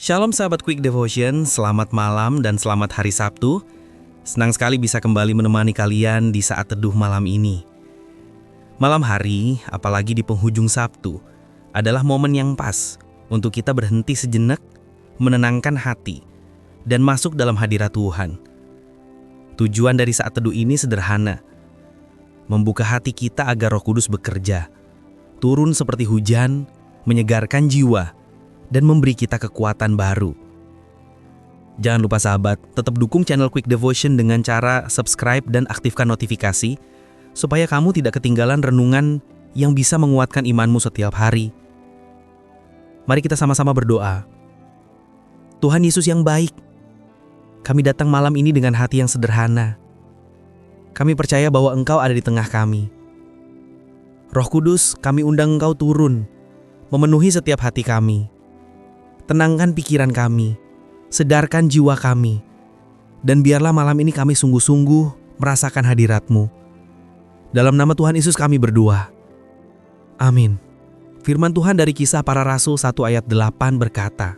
Shalom sahabat Quick Devotion, selamat malam dan selamat hari Sabtu. Senang sekali bisa kembali menemani kalian di saat teduh malam ini. Malam hari, apalagi di penghujung Sabtu, adalah momen yang pas untuk kita berhenti sejenak, menenangkan hati, dan masuk dalam hadirat Tuhan. Tujuan dari saat teduh ini sederhana, membuka hati kita agar Roh Kudus bekerja, turun seperti hujan, menyegarkan jiwa, dan memberi kita kekuatan baru. Jangan lupa sahabat, tetap dukung channel Quick Devotion dengan cara subscribe dan aktifkan notifikasi, supaya kamu tidak ketinggalan renungan yang bisa menguatkan imanmu setiap hari. Mari kita sama-sama berdoa. Tuhan Yesus yang baik, kami datang malam ini dengan hati yang sederhana. Kami percaya bahwa Engkau ada di tengah kami. Roh Kudus, kami undang Engkau turun, memenuhi setiap hati kami. Tenangkan pikiran kami, sedarkan jiwa kami, dan biarlah malam ini kami sungguh-sungguh merasakan hadirat-Mu. Dalam nama Tuhan Yesus kami berdoa. Amin. Firman Tuhan dari Kisah Para Rasul 1 ayat 8 berkata,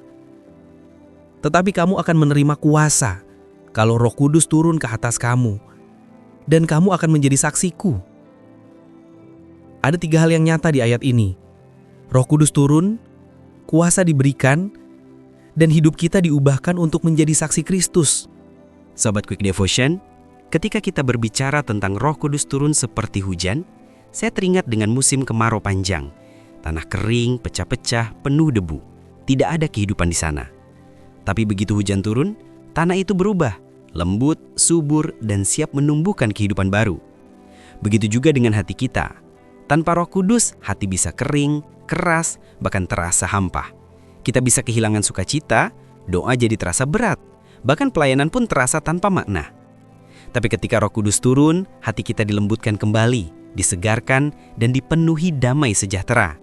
"Tetapi kamu akan menerima kuasa kalau Roh Kudus turun ke atas kamu, dan kamu akan menjadi saksiku." Ada 3 hal yang nyata di ayat ini. Roh Kudus turun, kuasa diberikan, dan hidup kita diubahkan untuk menjadi saksi Kristus. Sobat Quick Devotion, ketika kita berbicara tentang Roh Kudus turun seperti hujan, saya teringat dengan musim kemarau panjang. Tanah kering, pecah-pecah, penuh debu. Tidak ada kehidupan di sana. Tapi begitu hujan turun, tanah itu berubah, lembut, subur, dan siap menumbuhkan kehidupan baru. Begitu juga dengan hati kita. Tanpa Roh Kudus, hati bisa kering, keras, bahkan terasa hampa. Kita bisa kehilangan sukacita, doa jadi terasa berat, bahkan pelayanan pun terasa tanpa makna. Tapi ketika Roh Kudus turun, hati kita dilembutkan kembali, disegarkan, dan dipenuhi damai sejahtera.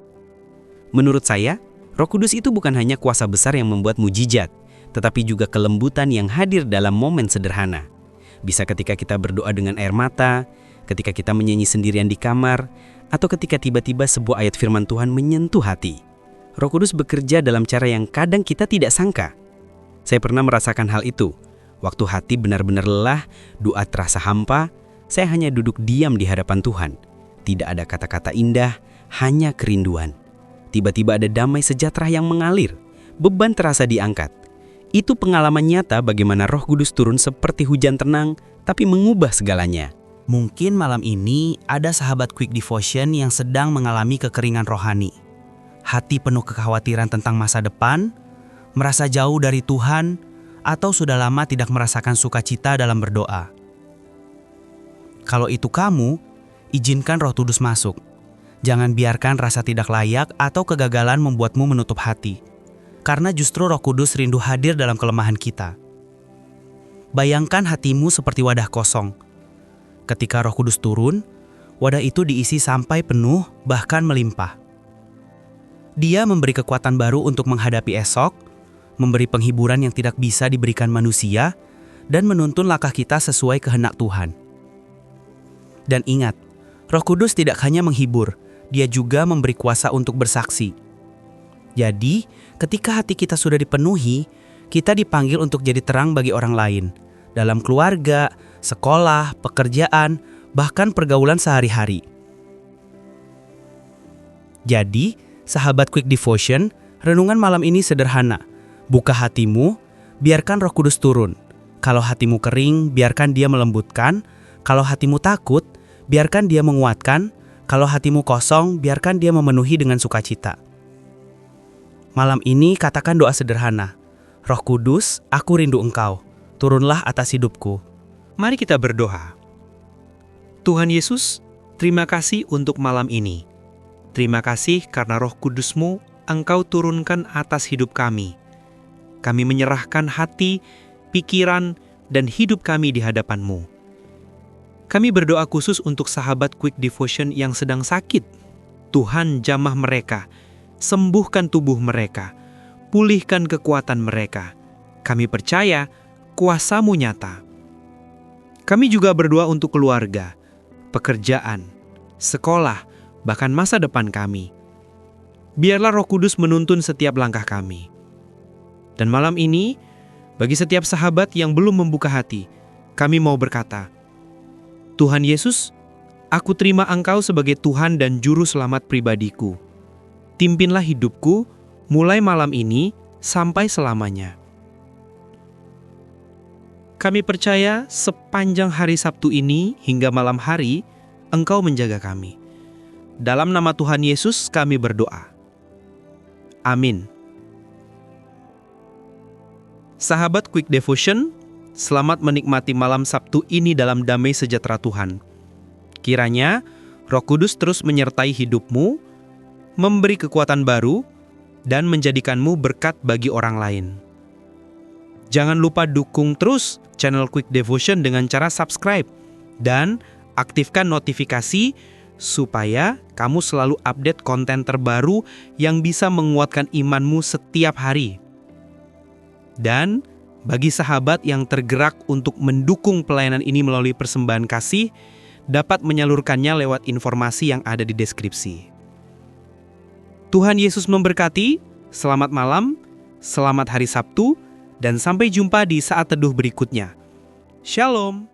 Menurut saya, Roh Kudus itu bukan hanya kuasa besar yang membuat mujizat, tetapi juga kelembutan yang hadir dalam momen sederhana. Bisa ketika kita berdoa dengan air mata, ketika kita menyanyi sendirian di kamar, atau ketika tiba-tiba sebuah ayat firman Tuhan menyentuh hati. Roh Kudus bekerja dalam cara yang kadang kita tidak sangka. Saya pernah merasakan hal itu. Waktu hati benar-benar lelah, doa terasa hampa, saya hanya duduk diam di hadapan Tuhan. Tidak ada kata-kata indah, hanya kerinduan. Tiba-tiba ada damai sejahtera yang mengalir, beban terasa diangkat. Itu pengalaman nyata bagaimana Roh Kudus turun seperti hujan tenang, tapi mengubah segalanya. Mungkin malam ini ada sahabat Quick Devotion yang sedang mengalami kekeringan rohani. Hati penuh kekhawatiran tentang masa depan, merasa jauh dari Tuhan, atau sudah lama tidak merasakan sukacita dalam berdoa. Kalau itu kamu, izinkan Roh Kudus masuk. Jangan biarkan rasa tidak layak atau kegagalan membuatmu menutup hati. Karena justru Roh Kudus rindu hadir dalam kelemahan kita. Bayangkan hatimu seperti wadah kosong. Ketika Roh Kudus turun, wadah itu diisi sampai penuh, bahkan melimpah. Dia memberi kekuatan baru untuk menghadapi esok, memberi penghiburan yang tidak bisa diberikan manusia, dan menuntun langkah kita sesuai kehendak Tuhan. Dan ingat, Roh Kudus tidak hanya menghibur, Dia juga memberi kuasa untuk bersaksi. Jadi, ketika hati kita sudah dipenuhi, kita dipanggil untuk jadi terang bagi orang lain, dalam keluarga, sekolah, pekerjaan, bahkan pergaulan sehari-hari. Jadi, sahabat Quick Devotion, renungan malam ini sederhana. Buka hatimu, biarkan Roh Kudus turun. Kalau hatimu kering, biarkan Dia melembutkan. Kalau hatimu takut, biarkan Dia menguatkan. Kalau hatimu kosong, biarkan Dia memenuhi dengan sukacita. Malam ini katakan doa sederhana. Roh Kudus, aku rindu Engkau. Turunlah atas hidupku. Mari kita berdoa. Tuhan Yesus, terima kasih untuk malam ini. Terima kasih karena Roh Kudus-Mu Engkau turunkan atas hidup kami. Kami menyerahkan hati, pikiran, dan hidup kami di hadapan-Mu. Kami berdoa khusus untuk sahabat Quick Devotion yang sedang sakit. Tuhan jamah mereka, sembuhkan tubuh mereka, pulihkan kekuatan mereka. Kami percaya kuasa-Mu nyata. Kami juga berdoa untuk keluarga, pekerjaan, sekolah, bahkan masa depan kami. Biarlah Roh Kudus menuntun setiap langkah kami. Dan malam ini, bagi setiap sahabat yang belum membuka hati, kami mau berkata, Tuhan Yesus, aku terima Engkau sebagai Tuhan dan Juru Selamat pribadiku. Pimpinlah hidupku mulai malam ini sampai selamanya. Kami percaya sepanjang hari Sabtu ini hingga malam hari, Engkau menjaga kami. Dalam nama Tuhan Yesus kami berdoa. Amin. Sahabat Quick Devotion, selamat menikmati malam Sabtu ini dalam damai sejahtera Tuhan. Kiranya Roh Kudus terus menyertai hidupmu, memberi kekuatan baru, dan menjadikanmu berkat bagi orang lain. Jangan lupa dukung terus channel Quick Devotion dengan cara subscribe dan aktifkan notifikasi supaya kamu selalu update konten terbaru yang bisa menguatkan imanmu setiap hari. Dan bagi sahabat yang tergerak untuk mendukung pelayanan ini melalui persembahan kasih, dapat menyalurkannya lewat informasi yang ada di deskripsi. Tuhan Yesus memberkati, selamat malam, selamat hari Sabtu, dan sampai jumpa di saat teduh berikutnya. Shalom.